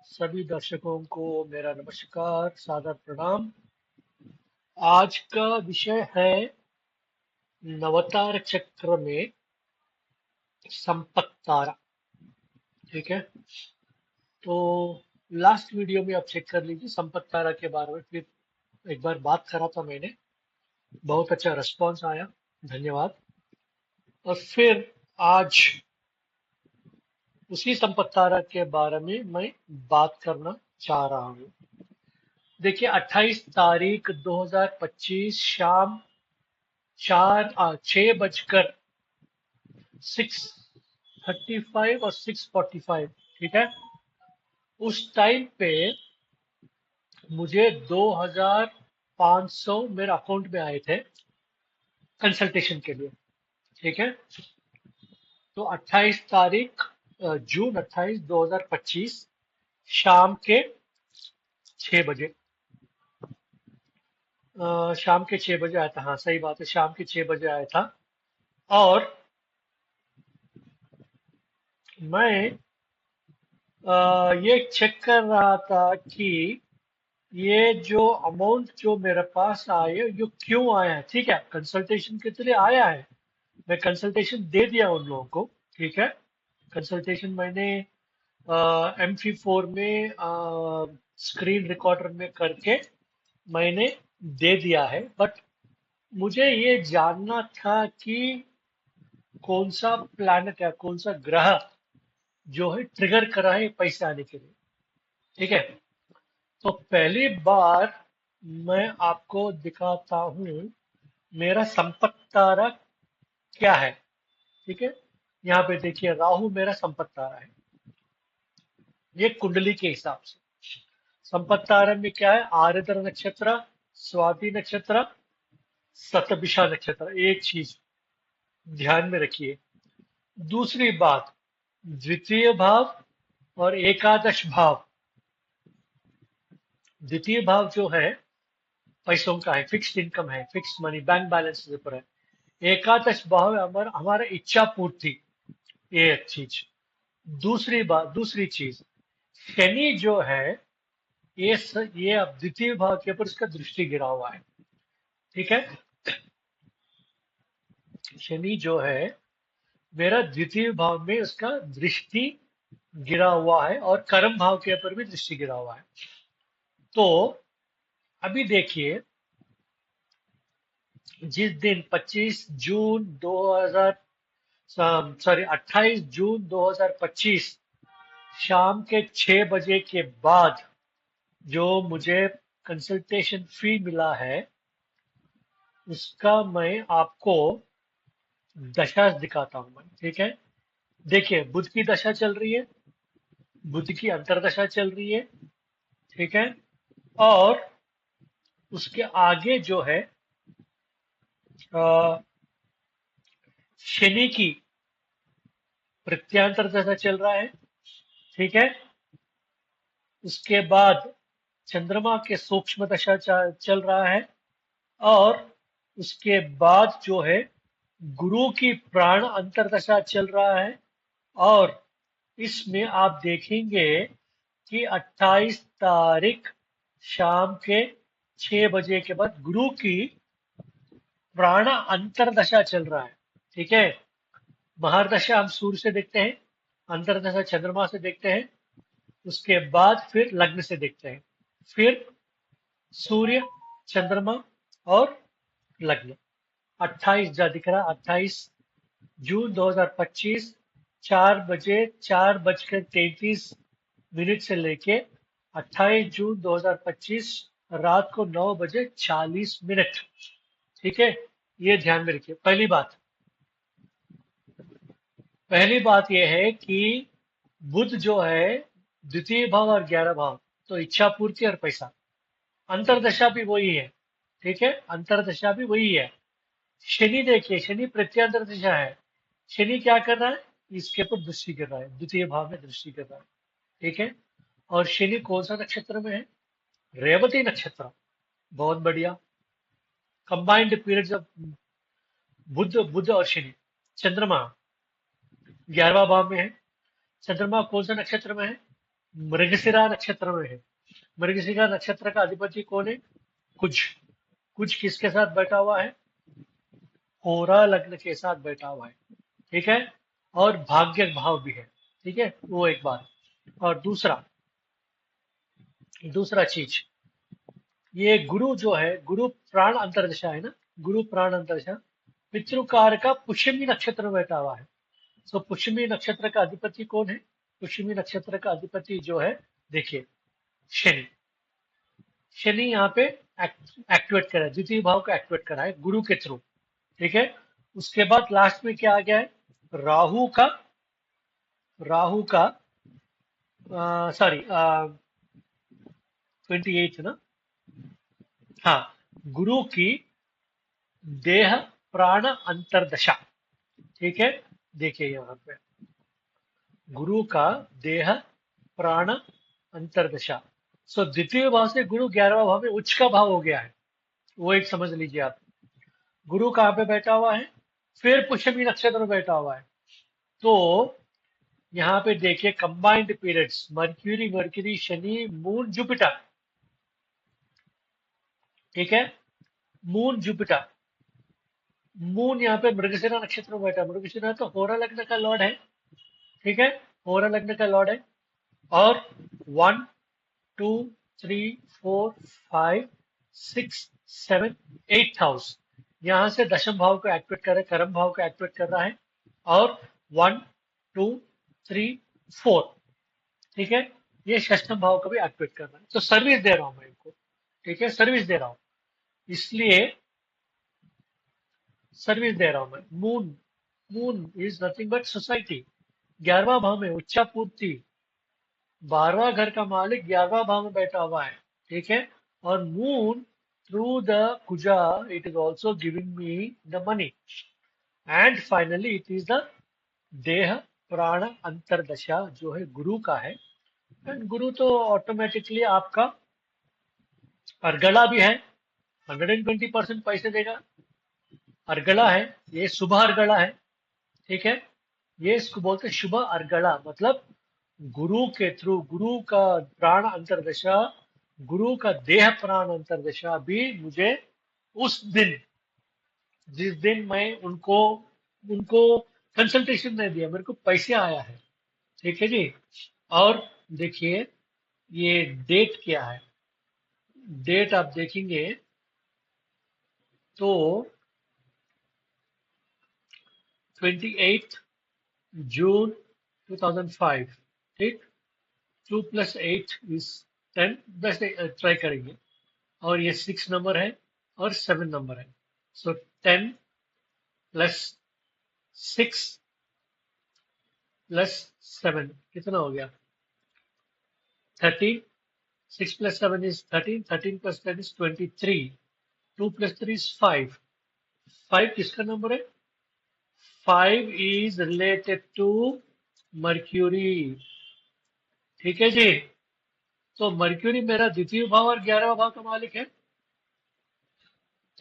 सभी दर्शकों को मेरा नमस्कार, सादर प्रणाम। आज का विषय है नवतार चक्र में संपत तारा। ठीक है। तो लास्ट वीडियो में आप चेक कर लीजिए, संपत तारा के बारे में फिर एक बार बात करा था मैंने। बहुत अच्छा रिस्पॉन्स आया, धन्यवाद। और फिर आज उसी संपत तारा के बारे में मैं बात करना चाह रहा हूँ। देखिए, 28 तारीख 2025 शाम 6 बजकर 6:35 और 6:45, ठीक है। उस टाइम पे मुझे 2,500 मेरे अकाउंट में आए थे कंसल्टेशन के लिए। ठीक है। तो 28 तारीख जून 28 2025 शाम के 6 बजे, शाम के 6 बजे आया था। हाँ, सही बात है, शाम के 6 बजे आया था। और मैं ये चेक कर रहा था कि ये जो अमाउंट जो मेरे पास आए ये क्यों आया है। ठीक है, कंसल्टेशन के लिए आया है, मैं कंसल्टेशन दे दिया उन लोगों को। ठीक है। कंसल्टेशन मैंने MP4 में स्क्रीन रिकॉर्डर में करके मैंने दे दिया है। बट मुझे ये जानना था कि कौन सा प्लैनेट या कौन सा ग्रह जो है ट्रिगर करा है पैसे आने के लिए। ठीक है। तो पहली बार मैं आपको दिखाता हूं मेरा संपत्ति तारा क्या है। ठीक है। यहाँ पे देखिए, राहु मेरा संपत्ति तारा है, ये कुंडली के हिसाब से। संपत्ति तारा में क्या है? आर्द्र नक्षत्र, स्वाति नक्षत्र, शतभिषा नक्षत्र। एक चीज ध्यान में रखिए। दूसरी बात, द्वितीय भाव और एकादश भाव। द्वितीय भाव जो है पैसों का है, फिक्स्ड इनकम है, फिक्स्ड मनी, बैंक बैलेंस के ऊपर है। एकादश भाव है हमारा हमारा इच्छा पूर्ति, ये एक चीज। दूसरी बात, दूसरी चीज, शनि जो है ये अब द्वितीय भाव के ऊपर इसका दृष्टि गिरा हुआ है। ठीक है। शनि जो है मेरा द्वितीय भाव में उसका दृष्टि गिरा हुआ है और कर्म भाव के ऊपर भी दृष्टि गिरा हुआ है। तो अभी देखिए, जिस दिन 25 जून 2000 सॉरी 28 जून 2025 शाम के 6 बजे के बाद जो मुझे कंसल्टेशन फी मिला है उसका मैं आपको दशा दिखाता हूं मैं। ठीक है। देखिए, बुध की दशा चल रही है, बुध की अंतरदशा चल रही है। ठीक है। और उसके आगे जो है अ, शनि की प्रत्यांतर दशा चल रहा है। ठीक है। उसके बाद चंद्रमा के सूक्ष्म दशा चल रहा है। और उसके बाद जो है गुरु की प्राण अंतरदशा चल रहा है। और इसमें आप देखेंगे कि 28 तारीख शाम के 6 बजे के बाद गुरु की प्राण अंतरदशा चल रहा है। ठीक है। महारदशा हम सूर्य से देखते हैं, अंतरदशा चंद्रमा से देखते हैं, उसके बाद फिर लग्न से देखते हैं, फिर सूर्य, चंद्रमा और लग्न। 28 जा दिख रहा, 28 जून 2025 4 बजे 4:33 से लेके 28 जून 2025 रात को 9:40। ठीक है। ये ध्यान में रखिए। पहली बात यह है कि बुध जो है द्वितीय भाव और 11 भाव, तो इच्छा पूर्ति और पैसा। अंतरदशा भी वही है। ठीक है। अंतरदशा भी वही है। शनि देखिए, शनि प्रत्यांतर दिशा है। शनि क्या कर रहा है? इसके ऊपर दृष्टि कर रहा है, द्वितीय भाव में दृष्टि कर रहा है। ठीक है। और शनि कौन सा नक्षत्र में है? रेवती नक्षत्र। बहुत बढ़िया। कंबाइंड पीरियड्स ऑफ बुध बुध और शनि। चंद्रमा 11वां भाव में है। चंद्रमा कौन सा नक्षत्र में है? मृगशिरा नक्षत्र में है। मृगशिरा नक्षत्र का अधिपति कौन है? कुछ। कुछ किसके साथ बैठा हुआ है? होरा लग्न के साथ बैठा हुआ है। ठीक है। और भाग्य भाव भी है। ठीक है, वो एक बात। और दूसरा दूसरा चीज, ये गुरु जो है, गुरु प्राण अंतर्दशा है ना, गुरु प्राण अंतर्दशा पितृकार का पुष्यमी नक्षत्र में बैठा हुआ है। सो पुष्यमी नक्षत्र का अधिपति कौन है? पुष्यमी नक्षत्र का अधिपति जो है, देखिए, शनि। शनि यहाँ पे एक्टिवेट करा है, द्वितीय भाव को एक्टिवेट करा है गुरु के थ्रू। ठीक है। उसके बाद लास्ट में क्या आ गया है? राहु का, राहु का सॉरी 28 ना, हाँ, गुरु की देह प्राण अंतर्दशा। ठीक है। देखिए यहाँ पे गुरु का देह प्राण अंतर्दशा। सो द्वितीय भाव से गुरु 11वां भाव में उच्च का भाव हो गया है। वो एक समझ लीजिए आप। गुरु कहाँ पे बैठा हुआ है? फिर पुष्यमी नक्षत्र में बैठा हुआ है। तो यहाँ पे देखिए combined periods, mercury mercury Shani moon Jupiter. ठीक है। Moon Jupiter. मून यहाँ पे मृगशिरा नक्षत्र में बैठा है। मृगशिरा तो होरा लग्न का लॉर्ड है। ठीक है। होरा लग्न का लॉर्ड है। और 1 2 3 4 5 6 7 8 हाउस यहां से दशम भाव को एक्टिवेट कर रहा है, कर्म भाव को एक्टिवेट कर रहा है। और 1 2 3 4, ठीक है, ये षष्ठम भाव को भी एक्टिवेट कर रहा है। तो सर्विस दे रहा हूं मैं इनको। ठीक है, सर्विस दे रहा हूं, इसलिए सर्विस दे रहा हूं मैं। Moon, moon is nothing but society. 11वां भाव में उच्चा पूर्ति, 12वां घर का मालिक 11वां भाव में बैठा हुआ है। ठीक है। और मून थ्रू द कुजा it is also giving me the money. And finally it is the देह प्राण अंतरदशा जो है गुरु का है। एंड गुरु तो ऑटोमेटिकली आपका अर्गला भी है, 120% पैसे देगा। अर्गला है, ये शुभ अर्गला है। ठीक है। ये इसको बोलते हैं शुभ अर्गला, मतलब गुरु के थ्रू, गुरु का प्राण अंतरदशा, गुरु का देह प्राण अंतरदशा भी मुझे उस दिन, जिस दिन मैं उनको उनको कंसल्टेशन नहीं दिया, मेरे को पैसे आया है। ठीक है जी। और देखिए ये डेट क्या है? डेट आप देखेंगे तो 28 जून 2005। ठीक। 2 + 8 = 10, बस ट्राई करेंगे। और ये 6 नंबर है और 7 नंबर है। सो 10 + 6 + 7 कितना हो गया? 13। 6 + 7 is 13, 13 + 10 is 23, 2 + 3 is 5। 5 किसका नंबर है? 5 is related to मर्क्यूरी। ठीक है जी। तो मर्क्यूरी मेरा द्वितीय भाव और 11वां भाव का मालिक है।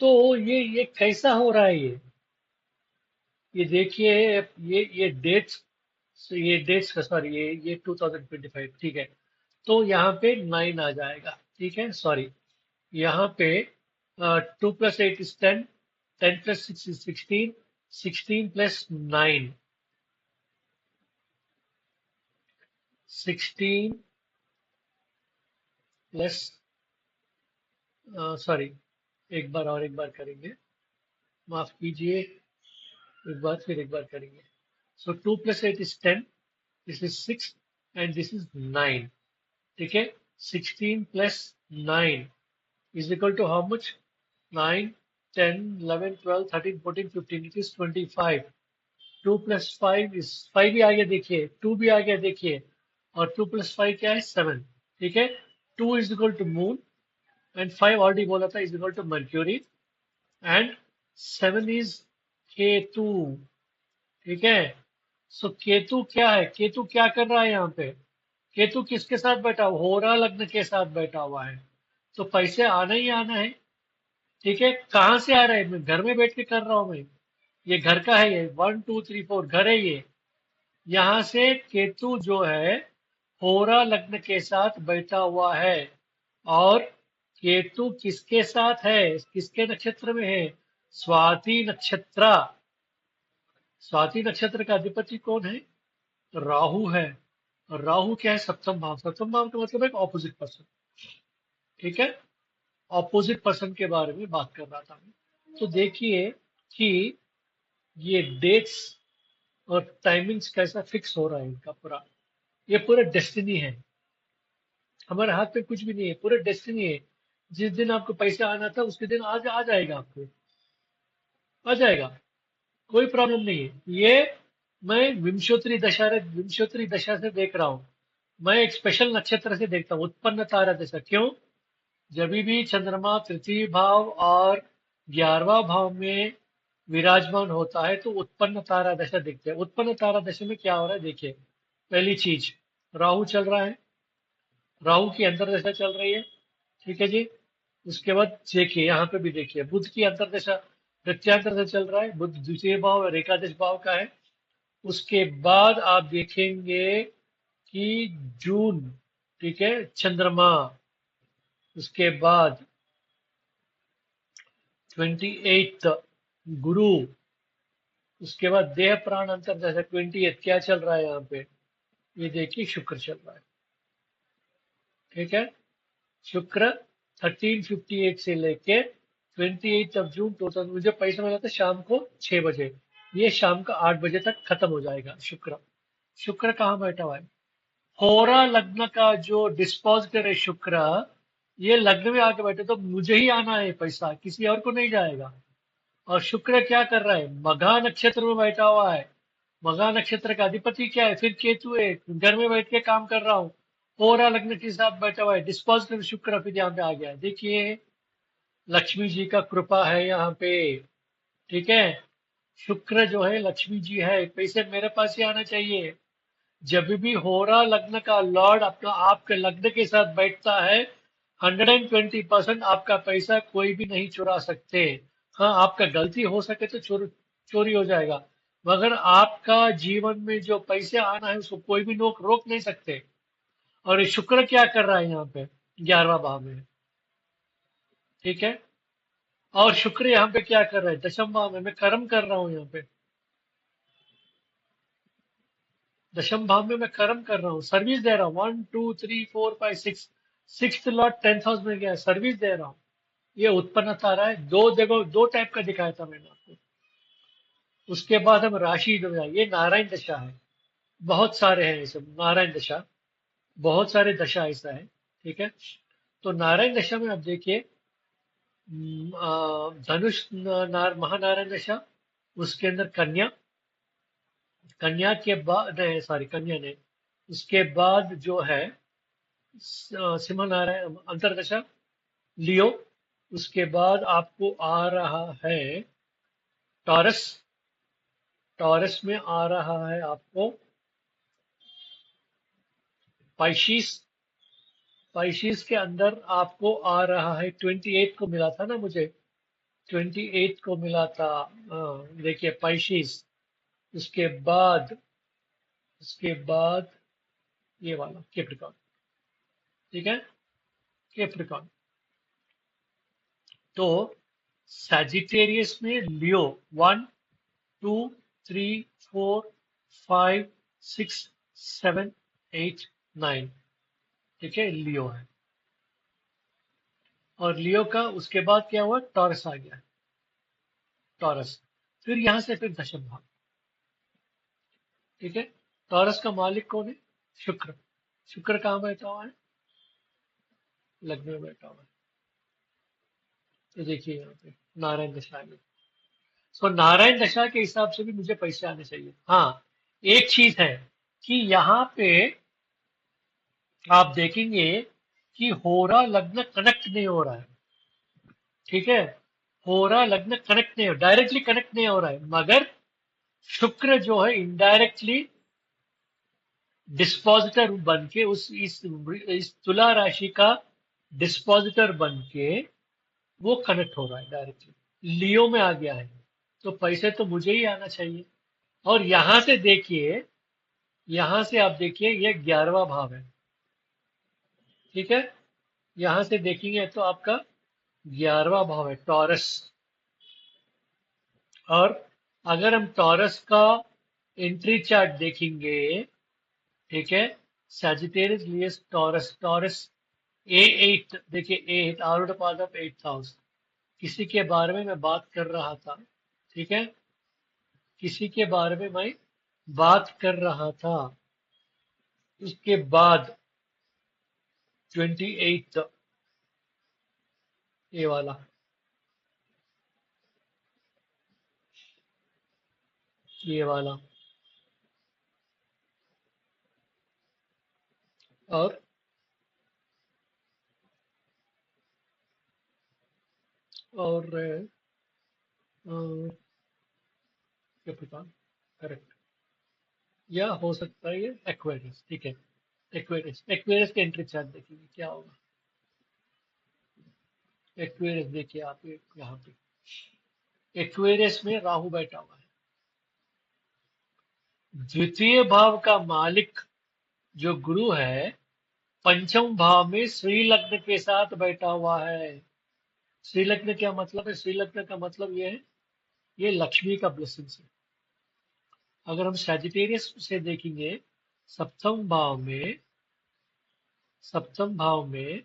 तो ये कैसा हो रहा है? ये देखिए, ये डेट्स का, सॉरी, ये 2025। ठीक है। तो यहाँ पे 9 आ जाएगा। ठीक है, सॉरी, यहाँ पे 2 + 8 is 10, 10 + 6 is 16, 16 + 9, 16 प्लस, सॉरी, एक बार करेंगे, माफ कीजिए, एक बार करेंगे। सो 2 + 8 is 10, this is 6 and this is 9। ठीक है। 16 + 9 is equal to how much? 9, 10, 11, 12, 13, 14, 15, it is 25। 2 + 5 is 5 भी आ गया देखिए, 2 भी आ गया देखिए, और 2 + 5 क्या है? 7। ठीक है। 2 is equal to moon and 5 already बोला था is equal to mercury and 7 is Ketu. ठीक है। सो केतु क्या है? केतु क्या कर रहा है यहाँ पे? केतु किसके साथ बैठा हुआ? होरा लग्न के साथ बैठा हुआ है। तो पैसे आना ही आना है। ठीक है। कहाँ से आ रहा है? मैं घर में बैठ के कर रहा हूं मैं, ये घर का है, ये 1 2 3 4 घर है ये। यहाँ से केतु जो है होरा लग्न के साथ बैठा हुआ है और केतु किसके साथ है, किसके नक्षत्र में है, स्वाति नक्षत्र। स्वाति नक्षत्र का अधिपति कौन है, राहु है। और राहु क्या है, सप्तम भाव। सप्तम भाव का मतलब एक ऑपोजिट पर्सन। ठीक है, ऑपोजिट पर्सन के बारे में बात कर रहा था मैं। तो देखिए कि ये डेट्स और टाइमिंग्स कैसा फिक्स हो रहा है इनका पूरा। ये पूरा डेस्टिनी है, हमारे हाथ में कुछ भी नहीं है, पूरा डेस्टिनी है। जिस दिन आपको पैसा आना था उसके दिन आज आ जाएगा, आपको आ जाएगा, कोई प्रॉब्लम नहीं है। ये मैं विंशोत्तरी दशा से देख रहा हूँ। मैं एक स्पेशल नक्षत्र से देखता हूँ, उत्पन्न तारा दशा। क्यों, जब भी चंद्रमा तृतीय भाव और 11वां भाव में विराजमान होता है तो उत्पन्न तारा दशा दिखते हैं। उत्पन्न तारा दशा में क्या हो रहा है देखिए, पहली चीज, राहु चल रहा है, राहु की अंतर्दशा चल रही है। ठीक है जी। उसके बाद देखिए, यहाँ पे भी देखिए, बुध की अंतर्दशा प्रत्यांतर से चल रहा है, बुध द्वितीय भाव और एकादश भाव का है। उसके बाद आप देखेंगे कि जून, ठीक है, चंद्रमा। उसके बाद 28 गुरु। उसके बाद देह प्राण अंतर जैसा 28 क्या चल रहा है यहाँ पे, ये देखिए शुक्र चल रहा है। ठीक है, शुक्र 1358 से लेके 28 ऑफ जून टोटल। मुझे पैसा मिला था शाम को 6 बजे, ये शाम का 8 बजे तक खत्म हो जाएगा। शुक्र, शुक्र कहाँ बैठा हुआ है, होरा लग्न का जो डिस्पोजिटर है शुक्र, ये लग्न में आके बैठे तो मुझे ही आना है पैसा, किसी और को नहीं जाएगा। और शुक्र क्या कर रहा है, मघा नक्षत्र में बैठा हुआ है। मघा नक्षत्र का अधिपति क्या है, फिर केतु है। घर में बैठ के काम कर रहा हूँ, होरा लग्न के साथ बैठा हुआ है, डिस्पोजिटर शुक्र फिर यहाँ पे आ गया है। देखिए, लक्ष्मी जी का कृपा है यहाँ पे। ठीक है, शुक्र जो है लक्ष्मी जी है, पैसे मेरे पास ही आना चाहिए। जब भी होरा लग्न का लॉर्ड अपना आपके लग्न के साथ बैठता है, 120% आपका पैसा कोई भी नहीं चुरा सकते। हाँ, आपका गलती हो सके तो चोरी हो जाएगा, मगर आपका जीवन में जो पैसे आना है उसको कोई भी लोग रोक नहीं सकते। और ये शुक्र क्या कर रहा है यहाँ पे, 11वां भाव में। ठीक है, और शुक्र यहाँ पे क्या कर रहा है, दशम भाव में। मैं कर्म कर रहा हूँ यहाँ पे, दशम भाव में मैं कर्म कर रहा हूँ, सर्विस दे रहा हूँ। 1 2 3 4 5 6, सिक्स लॉर्ड 10th हाउस में गया है, सर्विस दे रहा हूँ। ये उत्पन्न तारा है, दो जगह दो टाइप का दिखाया था मैंने आपको। उसके बाद हम राशि जो है, ये नारायण दशा है। बहुत सारे हैं ये सब नारायण दशा, बहुत सारे दशा ऐसा है। ठीक है, तो नारायण दशा में आप देखिए, धनुष महानारायण दशा, उसके अंदर कन्या, कन्या के बाद नहीं, सॉरी कन्या ने, उसके बाद जो है सिंह नारायण अंतरदशा, लियो। उसके बाद आपको आ रहा है टॉरस, टॉरस में आ रहा है आपको पाइशीस, पाइशीस के अंदर आपको आ रहा है 28 को मिला था ना मुझे, 28 को मिला था। देखिए पाइशीस। उसके बाद, उसके बाद ये वाला कैप्रिकॉर्न। ठीक है, कैप्रिकॉर्न। तो सैजिटेरियस में लियो 1 2 3 4 5 6 7 8 9, ठीक है, लियो है। और लियो का उसके बाद क्या हुआ, टॉरस आ गया, टॉरस। फिर यहां से फिर दशम भाव। ठीक है, टॉरस का मालिक कौन है, शुक्र। शुक्र कहाँ बैठा हुआ है, लग्न में बैठा हुआ है। तो देखिए यहाँ पे नारायण दशा में, सो नारायण दशा के हिसाब से भी मुझे पैसे आने चाहिए। हाँ, एक चीज है कि यहाँ पे आप देखेंगे कि होरा लग्न कनेक्ट नहीं हो रहा है। ठीक है, होरा लग्न कनेक्ट नहीं हो, डायरेक्टली कनेक्ट नहीं हो रहा है, मगर शुक्र जो है इनडायरेक्टली डिस्पोजिटर बन के इस तुला राशि का डिस्पोजिटर बन के वो कनेक्ट हो रहा है डायरेक्टली, लियो में आ गया है। तो पैसे तो मुझे ही आना चाहिए। और यहां से देखिए, यहां से आप देखिए ये 11वां भाव है। ठीक है, यहां से देखेंगे तो आपका 11वां भाव है टॉरस। और अगर हम टॉरस का एंट्री चार्ट देखेंगे, ठीक है, सैजिटेरियस लियस टॉरस, टॉरस A8, देखिए A8 out of power of 8th house. किसी के बारे में मैं बात कर रहा था, ठीक है, किसी के बारे में मैं बात कर रहा था, उसके बाद 28th, ये वाला, ये वाला, और और क्या पता, करेक्ट, या हो सकता है ये एक्वेरियस। ठीक है, एक्वेरियस, एक्वेरियस के एंट्री चार्ट देखेंगे क्या होगा। एक्वेरियस देखिए आप यहाँ पे, एक्वेरियस में राहु बैठा हुआ है। द्वितीय भाव का मालिक जो गुरु है, पंचम भाव में श्री लग्न के साथ बैठा हुआ है। श्री लग्न क्या मतलब है? श्री लग्न का मतलब ये है, ये लक्ष्मी का ब्लेसिंग है। अगर हम सैजिटेरियस से देखेंगे, सप्तम भाव में, सप्तम भाव में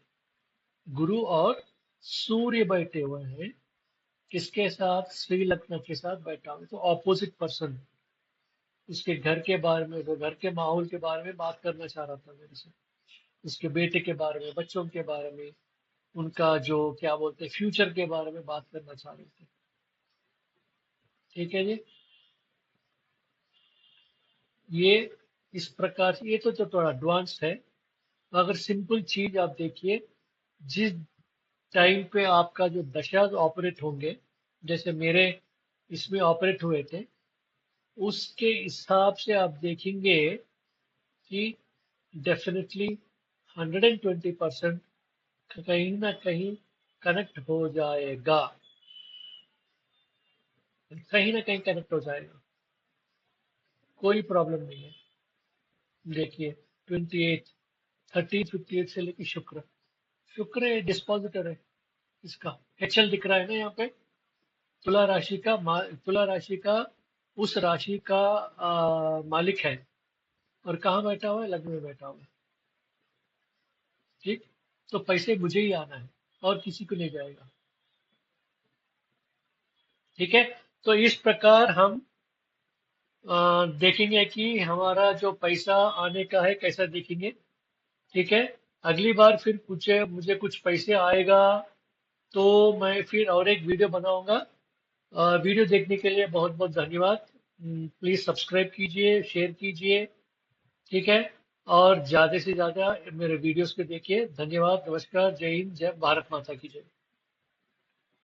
गुरु और सूर्य बैठे हुए हैं। किसके साथ? श्री लग्न के साथ बैठा हुआ है। तो ऑपोजिट पर्सन, उसके घर के बारे में, वो घर के माहौल के बारे में बात करना चाह रहा था मेरे से, उसके बेटे के बारे में, बच्चों के बारे में, उनका जो क्या बोलते हैं फ्यूचर के बारे में बात करना चाह रहे थे। ठीक है जी, ये इस प्रकार से, ये तो थोड़ा एडवांस्ड है। अगर सिंपल चीज आप देखिए, जिस टाइम पे आपका जो दशा ऑपरेट होंगे, जैसे मेरे इसमें ऑपरेट हुए थे, उसके हिसाब से आप देखेंगे कि डेफिनेटली 120% कहीं ना कहीं कनेक्ट हो जाएगा, कहीं ना कहीं कनेक्ट हो जाएगा, कोई प्रॉब्लम नहीं है। देखिए 28, 1358 से लेके शुक्र, शुक्र डिस्पोजिटर है इसका, HL दिख रहा है ना यहाँ पे। तुला राशि का तुला राशि का, उस राशि का मालिक है, और कहाँ बैठा हुआ है? लग्न में बैठा हुआ है। ठीक, तो पैसे मुझे ही आना है, और किसी को नहीं जाएगा। ठीक है, तो इस प्रकार हम देखेंगे कि हमारा जो पैसा आने का है कैसा देखेंगे। ठीक है, अगली बार फिर कुछ मुझे कुछ पैसे आएगा तो मैं फिर और एक वीडियो बनाऊंगा। वीडियो देखने के लिए बहुत बहुत धन्यवाद। प्लीज सब्सक्राइब कीजिए, शेयर कीजिए। ठीक है, और ज्यादा से ज्यादा मेरे वीडियोस को देखिए। धन्यवाद, नमस्कार, जय हिंद, जय भारत माता की जय।